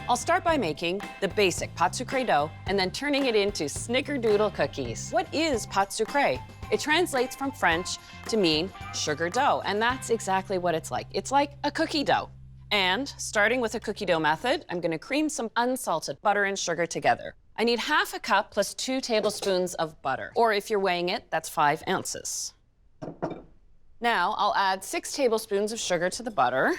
I'll start by making the basic pâte sucrée dough and then turning it into Snickerdoodle cookies. What is pâte sucrée? It translates from French to mean sugar dough, and that's exactly what it's like. It's like a cookie dough. And starting with a cookie dough method, I'm gonna cream some unsalted butter and sugar together. I need half a cup plus 2 tablespoons of butter, or if you're weighing it, that's 5 ounces. Now I'll add 6 tablespoons of sugar to the butter.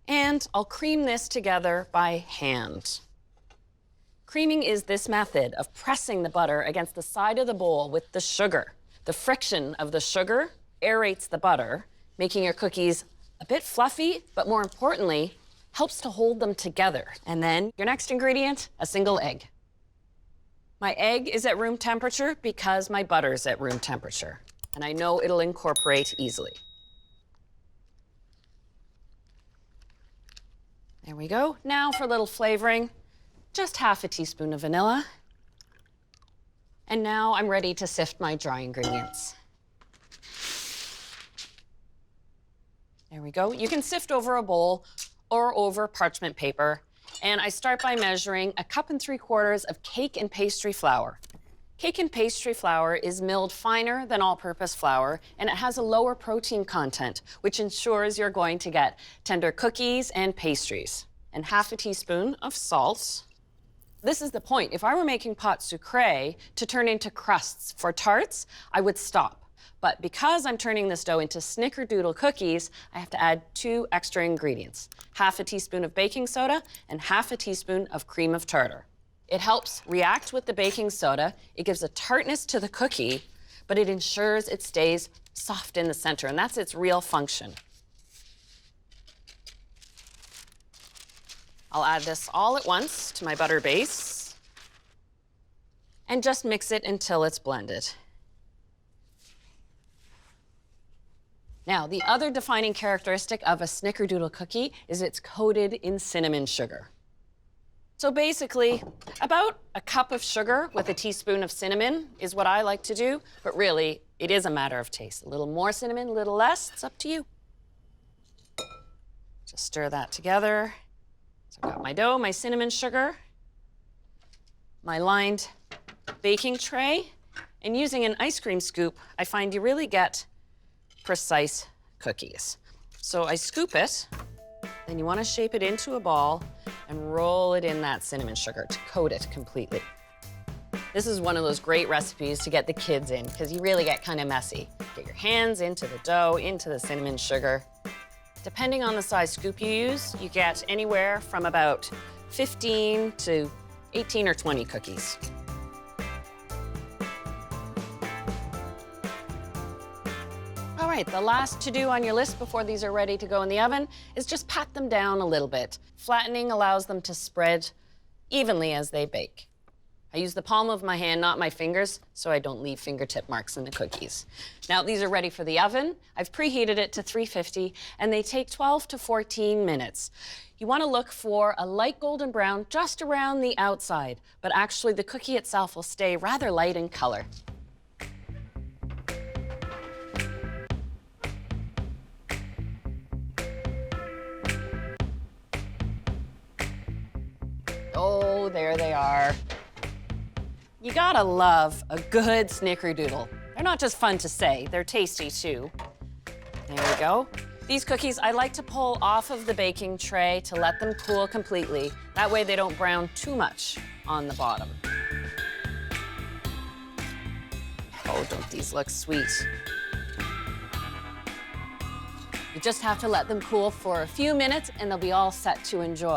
And I'll cream this together by hand. Creaming is this method of pressing the butter against the side of the bowl with the sugar. The friction of the sugar aerates the butter, making your cookies a bit fluffy, but more importantly, helps to hold them together. And then your next ingredient, a single egg. My egg is at room temperature because my butter is at room temperature, and I know it'll incorporate easily. There we go. Now for a little flavoring, just half a teaspoon of vanilla. And now I'm ready to sift my dry ingredients. There we go. You can sift over a bowl or over parchment paper. And I start by measuring 1 3/4 cups of cake and pastry flour. Cake and pastry flour is milled finer than all-purpose flour, and it has a lower protein content, which ensures you're going to get tender cookies and pastries. And half a teaspoon of salt. This is the point. If I were making pâte sucrée to turn into crusts for tarts, I would stop. But because I'm turning this dough into Snickerdoodle cookies, I have to add 2 extra ingredients, half a teaspoon of baking soda and half a teaspoon of cream of tartar. It helps react with the baking soda. It gives a tartness to the cookie, but it ensures it stays soft in the center, and that's its real function. I'll add this all at once to my butter base and just mix it until it's blended. Now, the other defining characteristic of a Snickerdoodle cookie is it's coated in cinnamon sugar. So basically, about a cup of sugar with a teaspoon of cinnamon is what I like to do, but really, it is a matter of taste. A little more cinnamon, a little less, it's up to you. Just stir that together. So I've got my dough, my cinnamon sugar, my lined baking tray, and using an ice cream scoop, I find you really get precise cookies. So I scoop it, then you want to shape it into a ball and roll it in that cinnamon sugar to coat it completely. This is one of those great recipes to get the kids in because you really get kind of messy. Get your hands into the dough, into the cinnamon sugar. Depending on the size scoop you use, you get anywhere from about 15 to 18 or 20 cookies. All right, the last to-do on your list before these are ready to go in the oven is just pat them down a little bit. Flattening allows them to spread evenly as they bake. I use the palm of my hand, not my fingers, so I don't leave fingertip marks in the cookies. Now, these are ready for the oven. I've preheated it to 350, and they take 12 to 14 minutes. You want to look for a light golden brown just around the outside, but actually the cookie itself will stay rather light in color. Oh, there they are. You gotta love a good Snickerdoodle. They're not just fun to say, they're tasty too. There we go. These cookies, I like to pull off of the baking tray to let them cool completely. That way they don't brown too much on the bottom. Oh, don't these look sweet? You just have to let them cool for a few minutes and they'll be all set to enjoy.